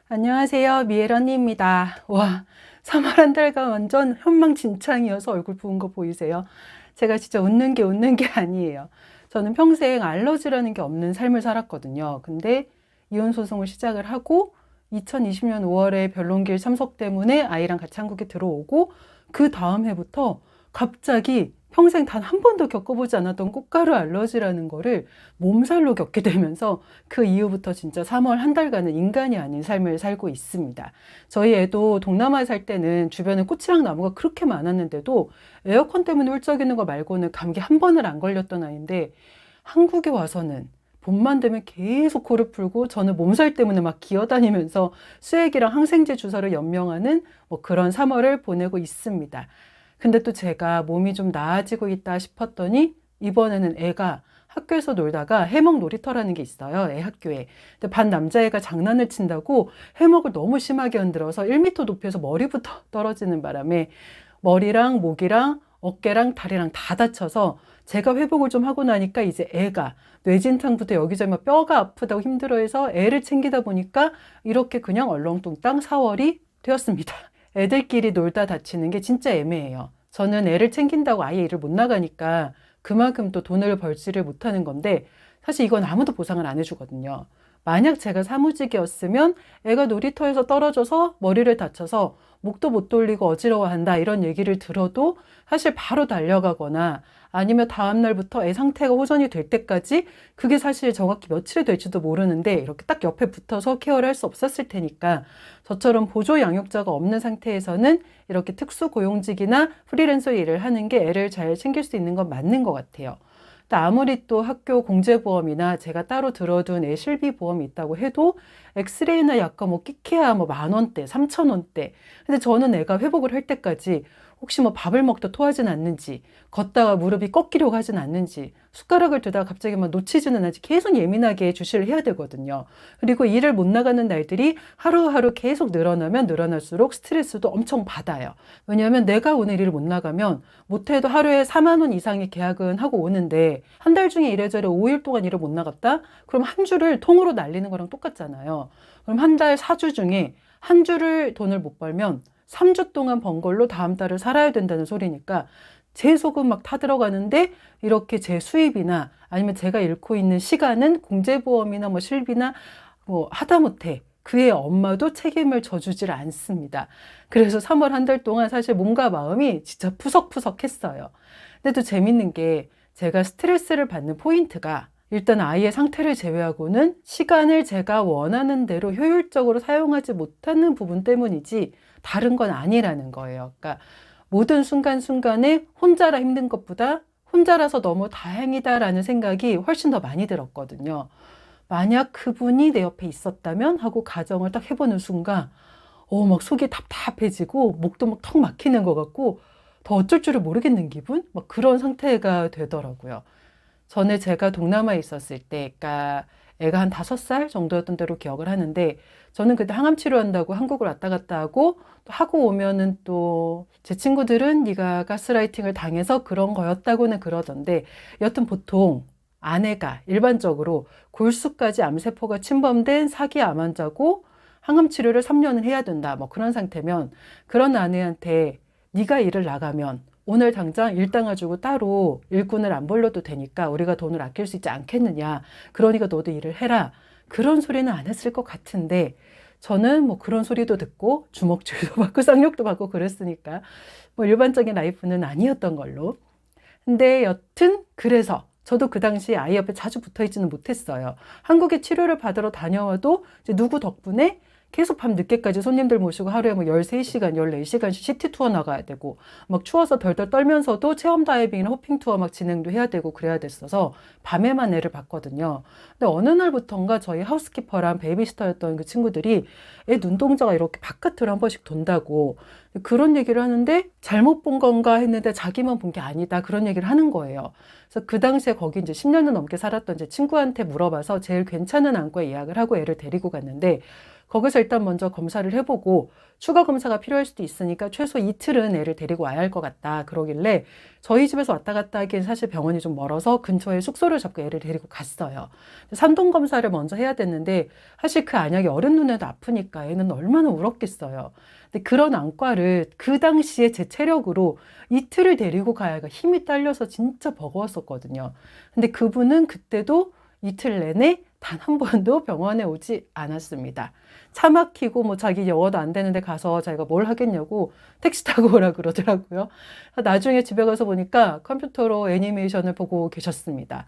안녕하세요. 미엘 언니입니다. 와, 3월 한 달간 완전 현망진창이어서 얼굴 부은 거 보이세요? 제가 진짜 웃는 게 아니에요. 저는 평생 알러지라는 게 없는 삶을 살았거든요. 근데 이혼 소송을 시작을 하고 2020년 5월에 변론길 참석 때문에 아이랑 같이 한국에 들어오고 그 다음 해부터 갑자기 평생 단 한 번도 겪어보지 않았던 꽃가루 알러지라는 거를 몸살로 겪게 되면서 그 이후부터 진짜 3월 한 달간은 인간이 아닌 삶을 살고 있습니다. 저희 애도 동남아에 살 때는 주변에 꽃이랑 나무가 그렇게 많았는데도 에어컨 때문에 훌쩍이는 거 말고는 감기 한 번을 안 걸렸던 아이인데 한국에 와서는 봄만 되면 계속 코를 풀고 저는 몸살 때문에 막 기어다니면서 수액이랑 항생제 주사를 연명하는 뭐 그런 3월을 보내고 있습니다. 근데 또 제가 몸이 좀 나아지고 있다 싶었더니 이번에는 애가 학교에서 놀다가 해먹 놀이터라는 게 있어요. 애 학교에. 근데 반 남자애가 장난을 친다고 해먹을 너무 심하게 흔들어서 1m 높이에서 머리부터 떨어지는 바람에 머리랑 목이랑 어깨랑 다리랑 다 다쳐서 제가 회복을 좀 하고 나니까 이제 애가 뇌진탕부터 여기저기 막 뼈가 아프다고 힘들어해서 애를 챙기다 보니까 이렇게 그냥 얼렁뚱땅 4월이 되었습니다. 애들끼리 놀다 다치는 게 진짜 애매해요. 저는 애를 챙긴다고 아예 일을 못 나가니까 그만큼 또 돈을 벌지를 못하는 건데 사실 이건 아무도 보상을 안 해주거든요. 만약 제가 사무직이었으면 애가 놀이터에서 떨어져서 머리를 다쳐서 목도 못 돌리고 어지러워한다 이런 얘기를 들어도 사실 바로 달려가거나 아니면 다음 날부터 애 상태가 호전이 될 때까지 그게 사실 정확히 며칠이 될지도 모르는데 이렇게 딱 옆에 붙어서 케어를 할 수 없었을 테니까 저처럼 보조 양육자가 없는 상태에서는 이렇게 특수고용직이나 프리랜서 일을 하는 게 애를 잘 챙길 수 있는 건 맞는 것 같아요. 아무리 또 학교 공제보험이나 제가 따로 들어둔 애 실비보험이 있다고 해도 엑스레이나 약간 뭐 끼케야 뭐 10,000원대, 3,000원대. 근데 저는 애가 회복을 할 때까지 혹시 뭐 밥을 먹다 토하진 않는지, 걷다가 무릎이 꺾이려고 하진 않는지, 숟가락을 두다가 갑자기 막 놓치지는 않지 계속 예민하게 주시를 해야 되거든요. 그리고 일을 못 나가는 날들이 하루하루 계속 늘어나면 늘어날수록 스트레스도 엄청 받아요. 왜냐하면 내가 오늘 일을 못 나가면 못해도 하루에 4만 원 이상의 계약은 하고 오는데 한 달 중에 이래저래 5일 동안 일을 못 나갔다? 그럼 한 주를 통으로 날리는 거랑 똑같잖아요. 그럼 한 달 4주 중에 한 주를 돈을 못 벌면 3주 동안 번 걸로 다음 달을 살아야 된다는 소리니까 제 속은 막 타들어가는데 이렇게 제 수입이나 아니면 제가 잃고 있는 시간은 공제보험이나 뭐 실비나 뭐 하다못해 그의 엄마도 책임을 져주질 않습니다. 그래서 3월 한 달 동안 사실 몸과 마음이 진짜 푸석푸석했어요. 근데 또 재밌는 게 제가 스트레스를 받는 포인트가 일단 아이의 상태를 제외하고는 시간을 제가 원하는 대로 효율적으로 사용하지 못하는 부분 때문이지 다른 건 아니라는 거예요. 그러니까 모든 순간순간에 혼자라 힘든 것보다 혼자라서 너무 다행이다라는 생각이 훨씬 더 많이 들었거든요. 만약 그분이 내 옆에 있었다면 하고 가정을 딱 해보는 순간 막 속이 답답해지고 목도 막 턱 막히는 것 같고 더 어쩔 줄을 모르겠는 기분? 막 그런 상태가 되더라고요. 전에 제가 동남아에 있었을 때, 그러니까 애가 한 5살 정도였던 때로 기억을 하는데 저는 그때 항암 치료한다고 한국을 왔다 갔다 하고 또 하고 오면은 또 제 친구들은 네가 가스라이팅을 당해서 그런 거였다고는 그러던데 여튼 보통 아내가 일반적으로 골수까지 암세포가 침범된 사기 암 환자고 항암 치료를 3년을 해야 된다. 뭐 그런 상태면 그런 아내한테 네가 일을 나가면 오늘 당장 일당 가지고 따로 일꾼을 안 벌려도 되니까 우리가 돈을 아낄 수 있지 않겠느냐. 그러니까 너도 일을 해라. 그런 소리는 안 했을 것 같은데 저는 뭐 그런 소리도 듣고 주먹질도 받고 쌍욕도 받고 그랬으니까 뭐 일반적인 라이프는 아니었던 걸로. 근데 여튼 그래서 저도 그 당시 아이 옆에 자주 붙어 있지는 못했어요. 한국에 치료를 받으러 다녀와도 이제 누구 덕분에 계속 밤 늦게까지 손님들 모시고 하루에 뭐 13시간, 14시간씩 시티 투어 나가야 되고 막 추워서 덜덜 떨면서도 체험 다이빙이나 호핑 투어 막 진행도 해야 되고 그래야 됐어서 밤에만 애를 봤거든요. 근데 어느 날부턴가 저희 하우스키퍼랑 베이비시터였던 그 친구들이 애 눈동자가 이렇게 바깥으로 한 번씩 돈다고 그런 얘기를 하는데 잘못 본 건가 했는데 자기만 본 게 아니다 그런 얘기를 하는 거예요. 그래서 그 당시에 거기 이제 10년은 넘게 살았던 제 친구한테 물어봐서 제일 괜찮은 안과에 예약을 하고 애를 데리고 갔는데 거기서 일단 먼저 검사를 해보고 추가 검사가 필요할 수도 있으니까 최소 이틀은 애를 데리고 와야 할 것 같다. 그러길래 저희 집에서 왔다 갔다 하기엔 사실 병원이 좀 멀어서 근처에 숙소를 잡고 애를 데리고 갔어요. 산동 검사를 먼저 해야 됐는데 사실 그 안약이 어른 눈에도 아프니까 애는 얼마나 울었겠어요. 근데 그런 안과를 그 당시에 제 체력으로 이틀을 데리고 가야 힘이 딸려서 진짜 버거웠었거든요. 근데 그분은 그때도 이틀 내내 단 한 번도 병원에 오지 않았습니다. 차 막히고 뭐 자기 영어도 안 되는데 가서 자기가 뭘 하겠냐고 택시 타고 오라 그러더라고요. 나중에 집에 가서 보니까 컴퓨터로 애니메이션을 보고 계셨습니다.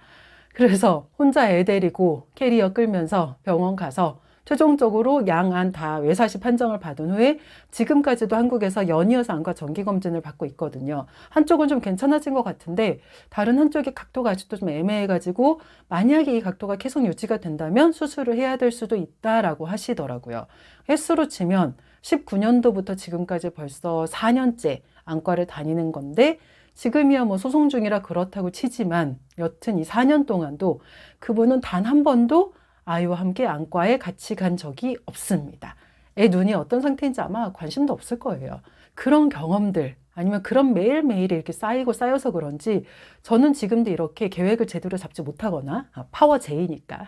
그래서 혼자 애 데리고 캐리어 끌면서 병원 가서 최종적으로 양안 다 외사시 판정을 받은 후에 지금까지도 한국에서 연이어서 안과 정기검진을 받고 있거든요. 한쪽은 좀 괜찮아진 것 같은데 다른 한쪽의 각도가 아직도 좀 애매해가지고 만약에 이 각도가 계속 유지가 된다면 수술을 해야 될 수도 있다라고 하시더라고요. 횟수로 치면 19년도부터 지금까지 벌써 4년째 안과를 다니는 건데 지금이야 뭐 소송 중이라 그렇다고 치지만 여튼 이 4년 동안도 그분은 단 한 번도 아이와 함께 안과에 같이 간 적이 없습니다. 애 눈이 어떤 상태인지 아마 관심도 없을 거예요. 그런 경험들 아니면 그런 매일매일이 이렇게 쌓이고 쌓여서 그런지 저는 지금도 이렇게 계획을 제대로 잡지 못하거나 파워 J니까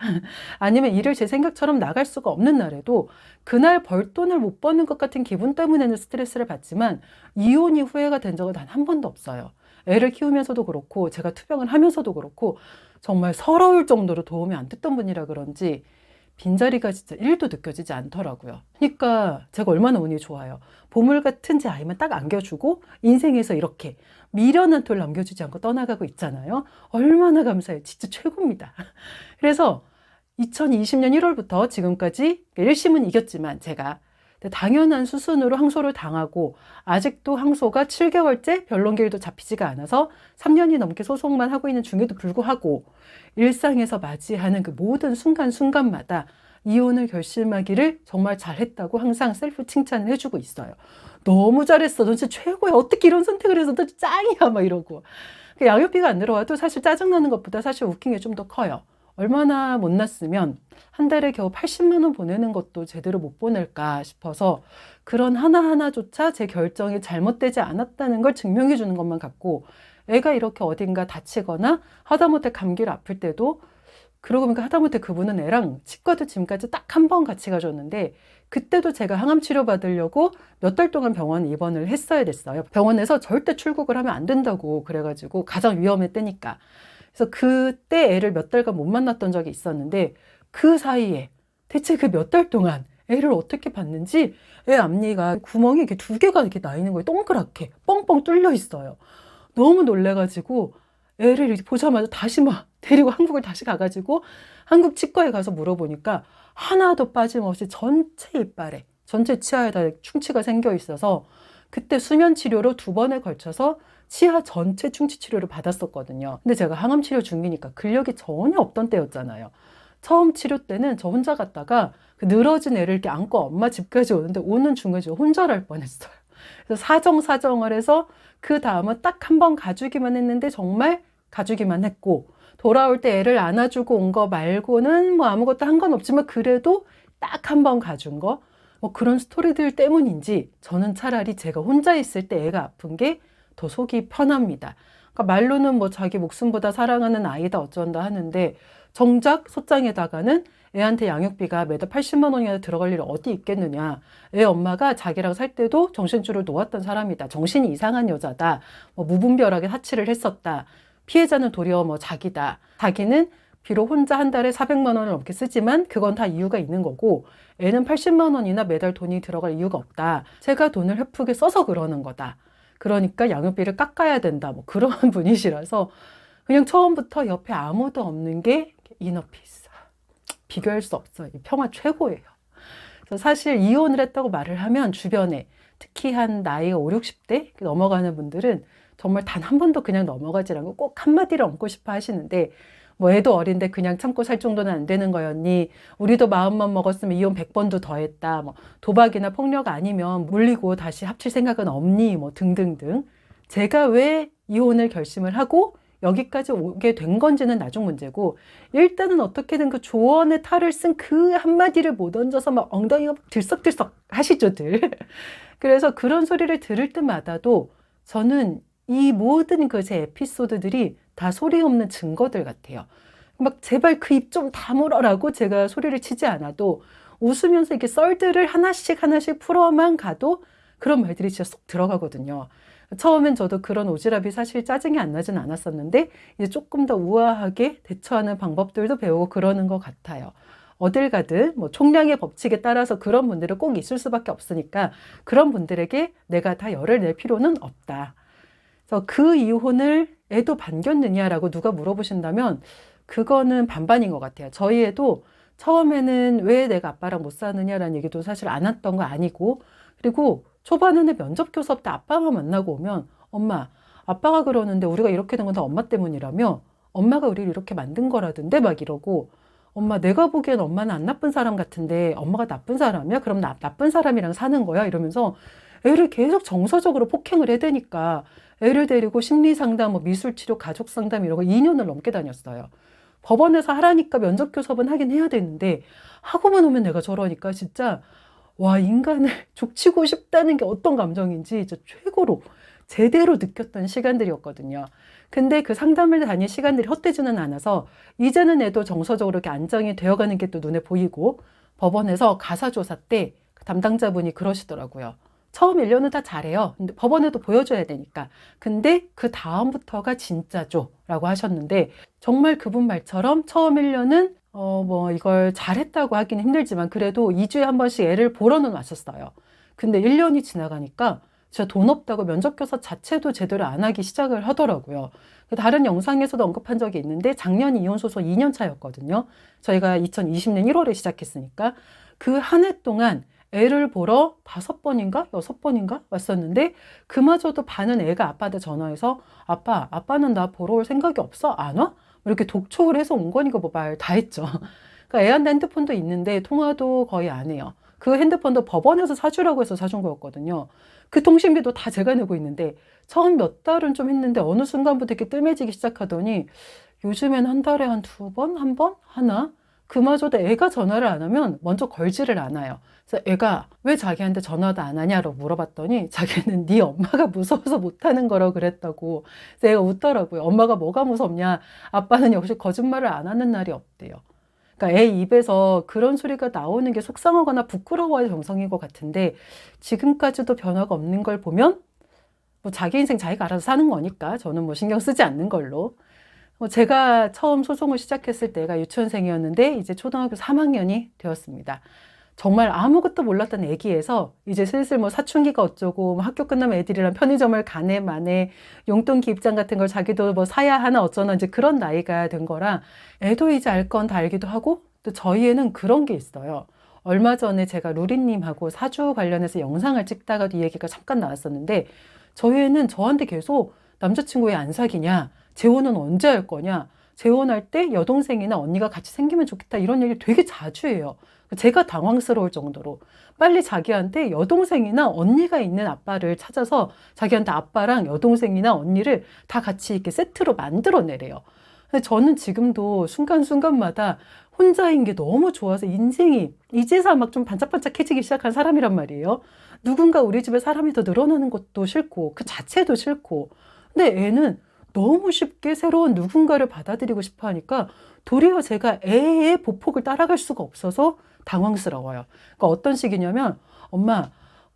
아니면 일을 제 생각처럼 나갈 수가 없는 날에도 그날 벌 돈을 못 버는 것 같은 기분 때문에는 스트레스를 받지만 이혼이 후회가 된 적은 단 한 번도 없어요. 애를 키우면서도 그렇고 제가 투병을 하면서도 그렇고 정말 서러울 정도로 도움이 안 됐던 분이라 그런지 빈자리가 진짜 1도 느껴지지 않더라고요. 그러니까 제가 얼마나 운이 좋아요. 보물 같은 제 아이만 딱 안겨주고 인생에서 이렇게 미련한 돌 남겨주지 않고 떠나가고 있잖아요. 얼마나 감사해요. 진짜 최고입니다. 그래서 2020년 1월부터 지금까지 1심은 이겼지만 제가 당연한 수순으로 항소를 당하고 아직도 항소가 7개월째 변론기일도 잡히지가 않아서 3년이 넘게 소송만 하고 있는 중에도 불구하고 일상에서 맞이하는 그 모든 순간순간마다 이혼을 결심하기를 정말 잘했다고 항상 셀프 칭찬을 해주고 있어요. 너무 잘했어. 너 진짜 최고야. 어떻게 이런 선택을 해서 너 짱이야. 막 이러고. 양육비가 안 들어와도 사실 짜증나는 것보다 사실 웃긴 게 좀 더 커요. 얼마나 못났으면 한 달에 겨우 80만 원 보내는 것도 제대로 못 보낼까 싶어서 그런 하나하나조차 제 결정이 잘못되지 않았다는 걸 증명해 주는 것만 같고 애가 이렇게 어딘가 다치거나 하다못해 감기를 아플 때도 그러고 보니까 하다못해 그분은 애랑 치과도 지금까지 딱 한 번 같이 가줬는데 그때도 제가 항암 치료 받으려고 몇 달 동안 병원 입원을 했어야 됐어요. 병원에서 절대 출국을 하면 안 된다고 그래가지고 가장 위험할 때니까. 그래서 그때 애를 몇 달간 못 만났던 적이 있었는데 그 사이에 대체 그 몇 달 동안 애를 어떻게 봤는지 애 앞니가 구멍이 이렇게 2개가 이렇게 나 있는 거예요. 동그랗게 뻥뻥 뚫려 있어요. 너무 놀래가지고 애를 이렇게 보자마자 다시 막 데리고 한국을 다시 가가지고 한국 치과에 가서 물어보니까 하나도 빠짐없이 전체 이빨에 전체 치아에다 충치가 생겨 있어서 그때 수면 치료로 2번에 걸쳐서 치아 전체 충치 치료를 받았었거든요. 근데 제가 항암 치료 중이니까 근력이 전혀 없던 때였잖아요. 처음 치료 때는 저 혼자 갔다가 그 늘어진 애를 이렇게 안고 엄마 집까지 오는데 오는 중간에 저 혼자랄 뻔했어요. 그래서 사정을 해서 그 다음은 딱 한 번 가주기만 했는데 정말 가주기만 했고 돌아올 때 애를 안아주고 온 거 말고는 뭐 아무것도 한 건 없지만 그래도 딱 한 번 가준 거 뭐 그런 스토리들 때문인지 저는 차라리 제가 혼자 있을 때 애가 아픈 게 더 속이 편합니다. 그러니까 말로는 뭐 자기 목숨보다 사랑하는 아이다 어쩐다 하는데 정작 소장에다가는 애한테 양육비가 매달 80만 원이나 들어갈 일이 어디 있겠느냐. 애 엄마가 자기랑 살 때도 정신줄을 놓았던 사람이다. 정신이 이상한 여자다. 뭐 무분별하게 사치를 했었다. 피해자는 도리어 뭐 자기다. 자기는 비록 혼자 한 달에 400만 원을 넘게 쓰지만 그건 다 이유가 있는 거고 애는 80만 원이나 매달 돈이 들어갈 이유가 없다. 제가 돈을 헤프게 써서 그러는 거다. 그러니까 양육비를 깎아야 된다. 뭐 그런 분이시라서 그냥 처음부터 옆에 아무도 없는 게 이너피스. 비교할 수 없어요. 평화 최고예요. 그래서 사실 이혼을 했다고 말을 하면 주변에 특히 한 나이가 5, 60대 넘어가는 분들은 정말 단 한 번도 그냥 넘어가지 않고 꼭 한마디를 얹고 싶어 하시는데 뭐 애도 어린데 그냥 참고 살 정도는 안 되는 거였니? 우리도 마음만 먹었으면 이혼 100번도 더 했다. 뭐 도박이나 폭력 아니면 물리고 다시 합칠 생각은 없니? 뭐 등등등. 제가 왜 이혼을 결심을 하고 여기까지 오게 된 건지는 나중 문제고, 일단은 어떻게든 그 조언의 탈을 쓴 그 한마디를 못 얹어서 막 엉덩이가 막 들썩들썩 하시죠, 들. 그래서 그런 소리를 들을 때마다도 저는 이 모든 그 제 에피소드들이 다 소리 없는 증거들 같아요. 막 제발 그 입 좀 다물어라고 제가 소리를 치지 않아도 웃으면서 이렇게 썰들을 하나씩 하나씩 풀어만 가도 그런 말들이 진짜 쏙 들어가거든요. 처음엔 저도 그런 오지랖이 사실 짜증이 안 나진 않았었는데 이제 조금 더 우아하게 대처하는 방법들도 배우고 그러는 것 같아요. 어딜 가든 뭐 총량의 법칙에 따라서 그런 분들은 꼭 있을 수밖에 없으니까 그런 분들에게 내가 다 열을 낼 필요는 없다. 그래서 그 이혼을 애도 반겼느냐라고 누가 물어보신다면 그거는 반반인 것 같아요. 저희 애도 처음에는 왜 내가 아빠랑 못 사느냐라는 얘기도 사실 안 했던 거 아니고, 그리고 초반에는 면접 교섭 때 아빠만 만나고 오면 엄마, 아빠가 그러는데 우리가 이렇게 된 건 다 엄마 때문이라며, 엄마가 우리를 이렇게 만든 거라던데 막 이러고, 엄마 내가 보기엔 엄마는 안 나쁜 사람 같은데 엄마가 나쁜 사람이야? 그럼 나쁜 사람이랑 사는 거야? 이러면서 애를 계속 정서적으로 폭행을 해대니까 애를 데리고 심리상담, 뭐 미술치료, 가족상담 이런 거 2년을 넘게 다녔어요. 법원에서 하라니까 면접 교섭은 하긴 해야 되는데 하고만 오면 내가 저러니까 진짜 와, 인간을 족치고 싶다는 게 어떤 감정인지 진짜 최고로 제대로 느꼈던 시간들이었거든요. 근데 그 상담을 다닐 시간들이 헛되지는 않아서 이제는 애도 정서적으로 이렇게 안정이 되어가는 게 또 눈에 보이고, 법원에서 가사조사 때 담당자분이 그러시더라고요. 처음 1년은 다 잘해요. 근데 법원에도 보여줘야 되니까. 근데 그 다음부터가 진짜죠. 라고 하셨는데, 정말 그분 말처럼 처음 1년은 뭐 이걸 잘했다고 하기는 힘들지만 그래도 2주에 한 번씩 애를 보러는 왔었어요. 근데 1년이 지나가니까 진짜 돈 없다고 면접교사 자체도 제대로 안 하기 시작을 하더라고요. 다른 영상에서도 언급한 적이 있는데 작년 이혼소송 2년 차였거든요. 저희가 2020년 1월에 시작했으니까 그 한 해 동안 애를 보러 5번인가 6번인가 왔었는데 그마저도 반은 애가 아빠한테 전화해서 아빠는 나 보러 올 생각이 없어? 안 와? 이렇게 독촉을 해서 온 거니까 뭐 말 다 했죠. 그러니까 애한테 핸드폰도 있는데 통화도 거의 안 해요. 그 핸드폰도 법원에서 사주라고 해서 사준 거였거든요. 그 통신비도 다 제가 내고 있는데 처음 몇 달은 좀 했는데 어느 순간부터 이렇게 뜸해지기 시작하더니 요즘엔 한 달에 한 2번? 한 번? 하나? 그마저도 애가 전화를 안 하면 먼저 걸지를 않아요. 그래서 애가 왜 자기한테 전화도 안 하냐고 물어봤더니 자기는 네 엄마가 무서워서 못하는 거라고 그랬다고. 그래서 애가 웃더라고요. 엄마가 뭐가 무섭냐. 아빠는 역시 거짓말을 안 하는 날이 없대요. 그러니까 애 입에서 그런 소리가 나오는 게 속상하거나 부끄러워야 정상인 것 같은데 지금까지도 변화가 없는 걸 보면 뭐 자기 인생 자기가 알아서 사는 거니까 저는 뭐 신경 쓰지 않는 걸로. 제가 처음 소송을 시작했을 때가 유치원생이었는데 이제 초등학교 3학년이 되었습니다. 정말 아무것도 몰랐던 애기에서 이제 슬슬 뭐 사춘기가 어쩌고 뭐 학교 끝나면 애들이랑 편의점을 가네 마네 용돈 기입장 같은 걸 자기도 뭐 사야 하나 어쩌나 이제 그런 나이가 된 거라 애도 이제 알 건 다 알기도 하고 또 저희 애는 그런 게 있어요. 얼마 전에 제가 루리님하고 사주 관련해서 영상을 찍다가도 이 얘기가 잠깐 나왔었는데 저희 애는 저한테 계속 남자친구 왜 안 사귀냐? 재혼은 언제 할 거냐? 재혼할 때 여동생이나 언니가 같이 생기면 좋겠다 이런 얘기를 되게 자주 해요. 제가 당황스러울 정도로 빨리 자기한테 여동생이나 언니가 있는 아빠를 찾아서 자기한테 아빠랑 여동생이나 언니를 다 같이 이렇게 세트로 만들어내래요. 근데 저는 지금도 순간순간마다 혼자인 게 너무 좋아서 인생이 이제서 막 좀 반짝반짝해지기 시작한 사람이란 말이에요. 누군가 우리 집에 사람이 더 늘어나는 것도 싫고 그 자체도 싫고 근데 애는 너무 쉽게 새로운 누군가를 받아들이고 싶어 하니까 도리어 제가 애의 보폭을 따라갈 수가 없어서 당황스러워요. 그러니까 어떤 식이냐면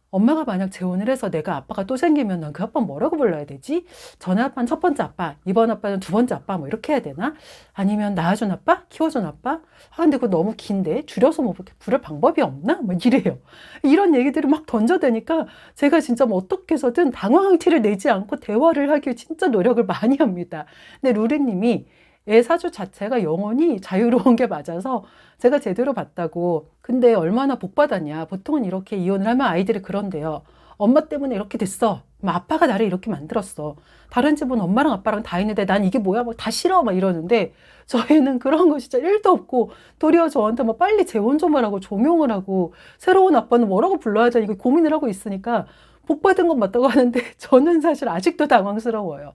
엄마가 만약 재혼을 해서 내가 아빠가 또 생기면 난 그 아빠 뭐라고 불러야 되지? 전에 아빠는 첫 번째 아빠, 이번 아빠는 두 번째 아빠 뭐 이렇게 해야 되나? 아니면 낳아준 아빠? 키워준 아빠? 근데 그거 너무 긴데 줄여서 뭐 부를 방법이 없나? 뭐 이래요. 이런 얘기들을 막 던져대니까 제가 진짜 뭐 어떻게 해서든 당황한 티를 내지 않고 대화를 하길 진짜 노력을 많이 합니다. 근데 루리님이 애 사주 자체가 영혼이 자유로운 게 맞아서 제가 제대로 봤다고. 근데 얼마나 복 받았냐. 보통은 이렇게 이혼을 하면 아이들이 그런데요. 엄마 때문에 이렇게 됐어. 아빠가 나를 이렇게 만들었어. 다른 집은 엄마랑 아빠랑 다 있는데 난 이게 뭐야? 뭐 다 싫어. 막 이러는데 저희는 그런 거 진짜 1도 없고 도리어 저한테 뭐 빨리 재혼 좀 하라고 종용을 하고 새로운 아빠는 뭐라고 불러야 되나 이거 고민을 하고 있으니까 복 받은 건 맞다고 하는데 저는 사실 아직도 당황스러워요.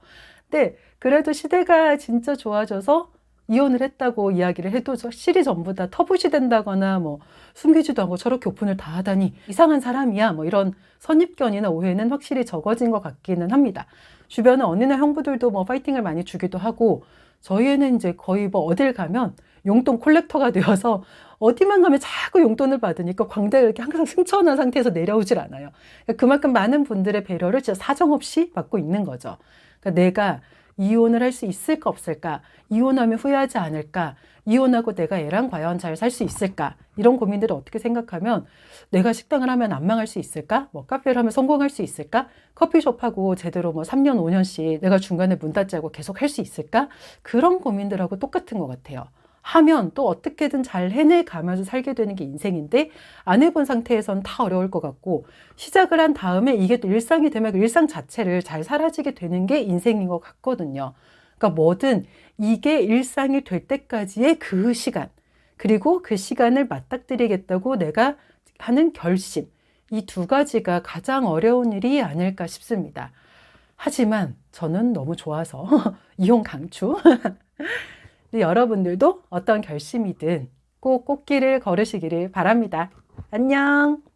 근데 그래도 시대가 진짜 좋아져서 이혼을 했다고 이야기를 해도 실이 전부 다 터부시 된다거나 뭐 숨기지도 않고 저렇게 오픈을 다 하다니 이상한 사람이야 뭐 이런 선입견이나 오해는 확실히 적어진 것 같기는 합니다. 주변에 언니나 형부들도 뭐 파이팅을 많이 주기도 하고 저희 애는 이제 거의 뭐 어딜 가면 용돈 콜렉터가 되어서 어디만 가면 자꾸 용돈을 받으니까 광대가 이렇게 항상 승천한 상태에서 내려오질 않아요. 그러니까 그만큼 많은 분들의 배려를 진짜 사정없이 받고 있는 거죠. 그러니까 내가 이혼을 할 수 있을까 없을까? 이혼하면 후회하지 않을까? 이혼하고 내가 애랑 과연 잘 살 수 있을까? 이런 고민들을 어떻게 생각하면 내가 식당을 하면 안 망할 수 있을까? 뭐 카페를 하면 성공할 수 있을까? 커피숍하고 제대로 뭐 3년, 5년씩 내가 중간에 문 닫지 않고 계속 할 수 있을까? 그런 고민들하고 똑같은 것 같아요. 하면 또 어떻게든 잘 해내가면서 살게 되는 게 인생인데 안 해본 상태에선 다 어려울 것 같고 시작을 한 다음에 이게 또 일상이 되면 그 일상 자체를 잘 사라지게 되는 게 인생인 것 같거든요. 그러니까 뭐든 이게 일상이 될 때까지의 그 시간 그리고 그 시간을 맞닥뜨리겠다고 내가 하는 결심 이 두 가지가 가장 어려운 일이 아닐까 싶습니다. 하지만 저는 너무 좋아서 이혼 강추. 여러분들도 어떤 결심이든 꼭 꽃길을 걸으시기를 바랍니다. 안녕!